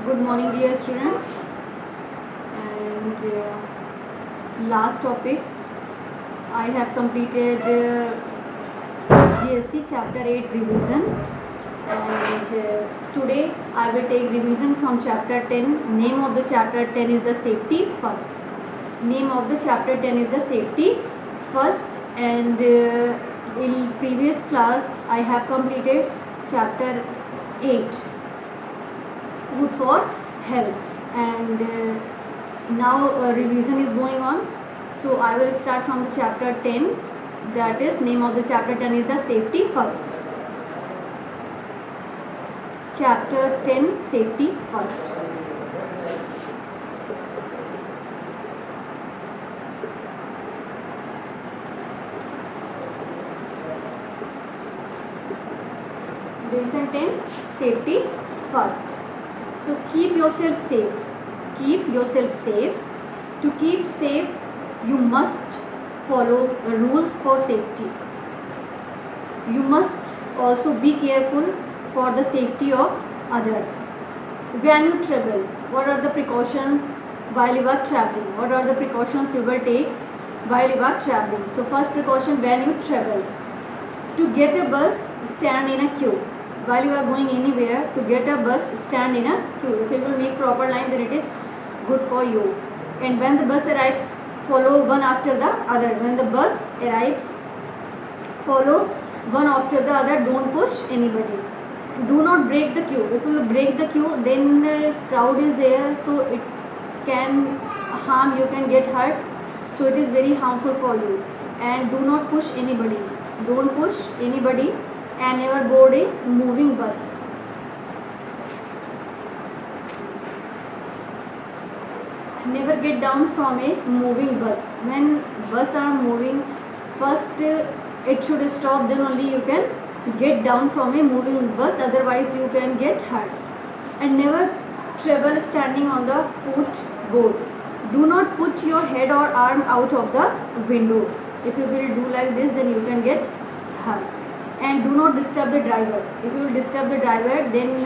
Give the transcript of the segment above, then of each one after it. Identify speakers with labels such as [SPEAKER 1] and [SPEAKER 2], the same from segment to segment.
[SPEAKER 1] Good morning, dear students. And last topic, I have completed GSC chapter 8 revision, and today I will take revision from chapter 10. Name of the chapter 10 is the safety first. Name of the chapter 10 is the safety first, and in previous class I have completed chapter 8, food for health, and now revision is going on. So I will start from the chapter 10, that is name of the chapter 10 is the safety first. Chapter 10, safety first. Lesson 10, safety first. So keep yourself safe. Keep yourself safe. To keep safe, you must follow rules for safety. You must also be careful for the safety of others. When you travel, what are the precautions while you are traveling? What are the precautions you will take while you are traveling? So first precaution, when you travel, to get a bus, stand in a queue. While you are going anywhere, to get a bus, stand in a queue. If you will make proper line, then it is good for you. And when the bus arrives, follow one after the other. When the bus arrives, follow one after the other. Don't push anybody. Do not break the queue. If you break the queue, then the crowd is there, so it can harm, you can get hurt, so it is very harmful for you. And do not push anybody. Don't push anybody, and never board a moving bus. Never get down from a moving bus. When bus are moving, first it should stop, then only you can get down from a moving bus, otherwise you can get hurt. And never travel standing on the footboard. Do not put your head or arm out of the window. If you will do like this, then you can get hurt. And do not disturb the driver. If you will disturb the driver, then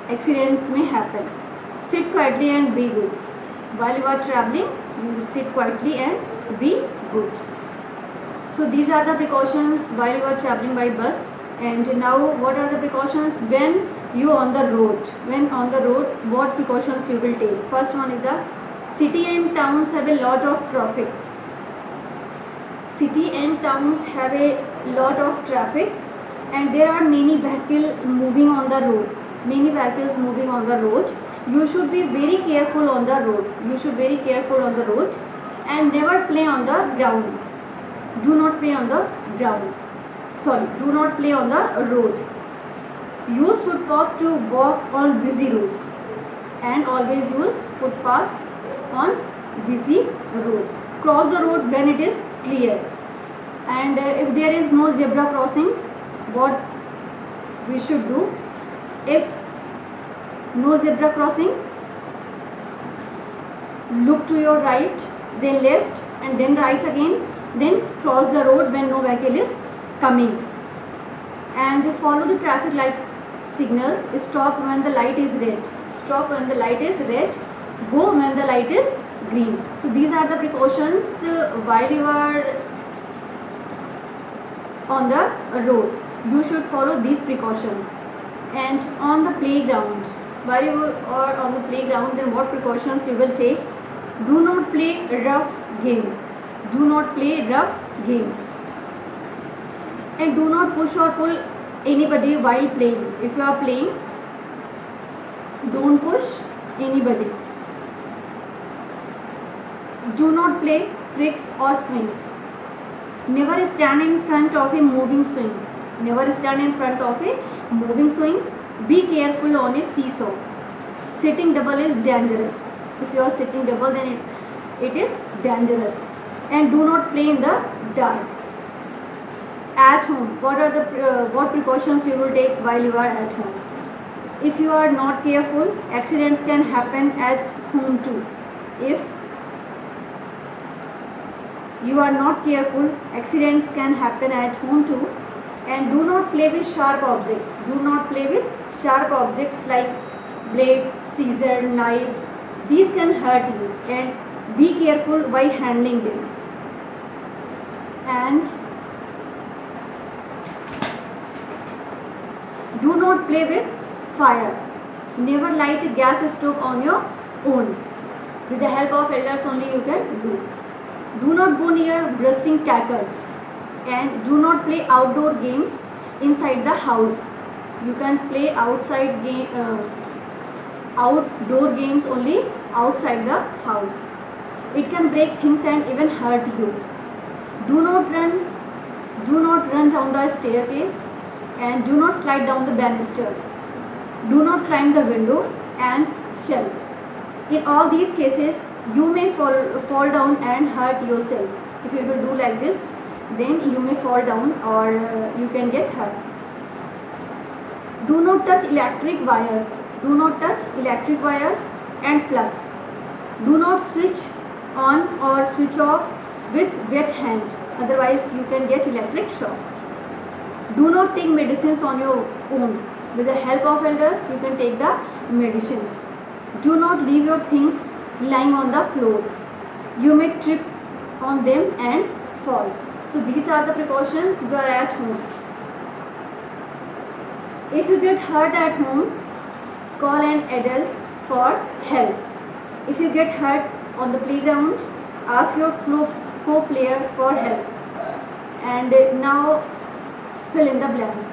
[SPEAKER 1] accidents may happen. Sit quietly and be good. While you are traveling, you sit quietly and be good. So these are the precautions while you are traveling by bus. And now what are the precautions when you are on the road? When on the road, what precautions you will take? First one is the city and towns have a lot of traffic. City and towns have a lot of traffic, and there are many vehicles moving on the road. Many vehicles moving on the road. You should be very careful on the road. You should be very careful on the road, and never play on the ground. Do not play on the ground. Sorry, do not play on the road. Use footpath to walk on busy roads, and always use footpaths on busy road. Cross the road when it is clear. And if there is no zebra crossing, what we should do? If no zebra crossing, look to your right, then left, and then right again, then cross the road when no vehicle is coming. And follow the traffic light signals. Stop when the light is red. Stop when the light is red. Go when the light is green. So these are the precautions while you are on the road. You should follow these precautions. And on the playground, while you are on the playground, then what precautions you will take? Do not play rough games. Do not play rough games. And do not push or pull anybody while playing. If you are playing, don't push anybody. Do not play tricks or swings. Never stand in front of a moving swing. Never stand in front of a moving swing. Be careful on a seesaw. Sitting double is dangerous. If you are sitting double, then it is dangerous. And do not play in the dark. At home, what precautions you will take while you are at home? If you are not careful, accidents can happen at home too. If you are not careful, accidents can happen at home too. And do not play with sharp objects. Do not play with sharp objects like blade, scissor, knives. These can hurt you, and be careful while handling them. And do not play with fire. Never light a gas stove on your own. With the help of elders only you can do. Do not go near bursting crackers, and do not play outdoor games inside the house. You can play outdoor games only outside the house. It can break things and even hurt you. Do not run down the staircase, and do not slide down the banister. Do not climb the window and shelves. In all these cases, you may fall down and hurt yourself. If you will do like this, then you may fall down or you can get hurt. Do not touch electric wires. Do not touch electric wires and plugs. Do not switch on or switch off with wet hand. Otherwise, you can get electric shock. Do not take medicines on your own. With the help of elders, you can take the medicines. Do not leave your things lying on the floor. You may trip on them and fall. So these are the precautions you are at home. If you get hurt at home, call an adult for help. If you get hurt on the playground, ask your co-player for help. And now fill in the blanks.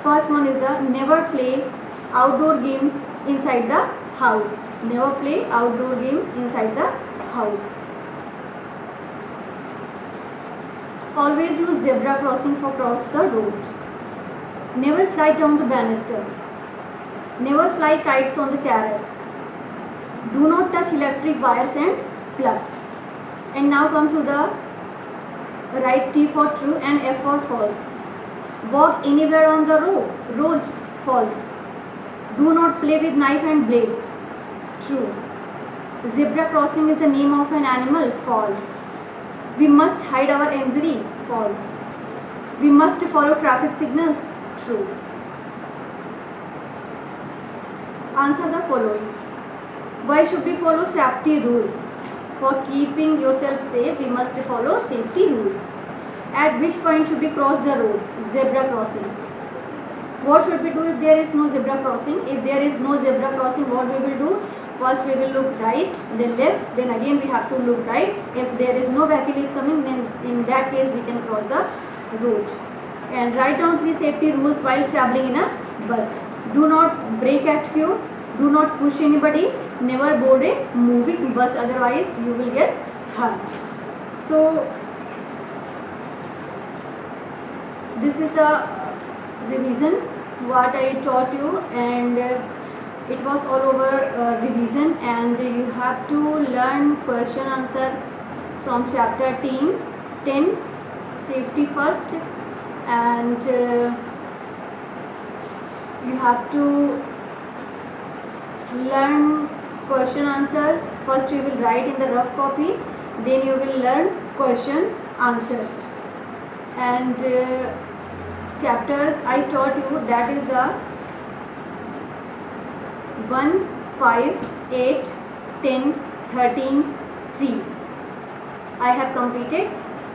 [SPEAKER 1] First one is the never play outdoor games inside the house. Never play outdoor games inside the house. Always use zebra crossing for cross the road. Never slide down the banister. Never fly kites on the terrace. Do not touch electric wires and plugs. And now come to the write T for true and F for false. Walk anywhere on the road. False. Do not play with knife and blades. True. Zebra crossing is the name of an animal. False. We must hide our injury. False. We must follow traffic signals. True. Answer the following. Why should we follow safety rules? For keeping yourself safe, we must follow safety rules. At which point should we cross the road? Zebra crossing. What should we do if there is no zebra crossing? If there is no zebra crossing, what we will do? First we will look right, then left, then again we have to look right. If there is no vehicle is coming, then in that case we can cross the road. And write down 3 safety rules while traveling in a bus. Do not brake at queue. Do not push anybody. Never board a moving bus, otherwise you will get hurt. So this is the revision what I taught you, and it was all over revision, and you have to learn question answer from chapter 10 safety first, and you have to learn question answers. First you will write in the rough copy, then you will learn question answers. And chapters I taught you, that is the 1, 5, 8, 10, 13, 3 I have completed,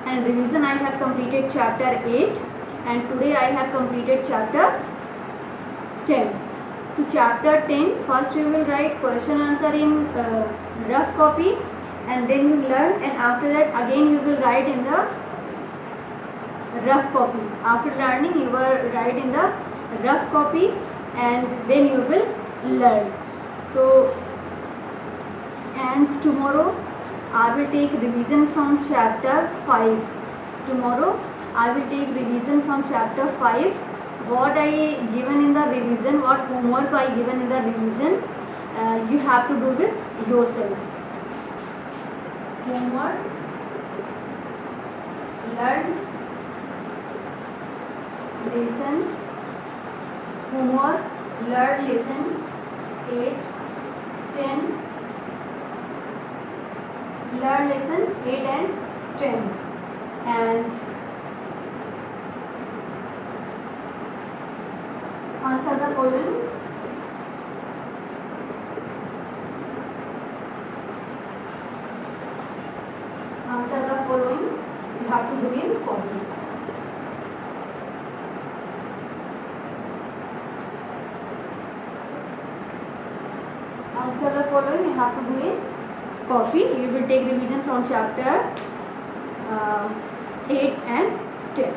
[SPEAKER 1] and revision I have completed chapter 8, and today I have completed chapter 10. So chapter 10, first you will write question answer in rough copy, and then you learn, and after that again you will write in the rough copy. After learning you will write in the rough copy, and then you will learn. So, and tomorrow I will take revision from chapter 5. Tomorrow I will take revision from chapter 5. What I given in the revision, what homework I given in the revision, you have to do with yourself. Homework, learn, lesson, homework, learn lesson 8, 10, learn lesson 8 and 10, and answer the following. do in copy. Answer the following you have to do in copy. You will take revision from chapter 8 and 10.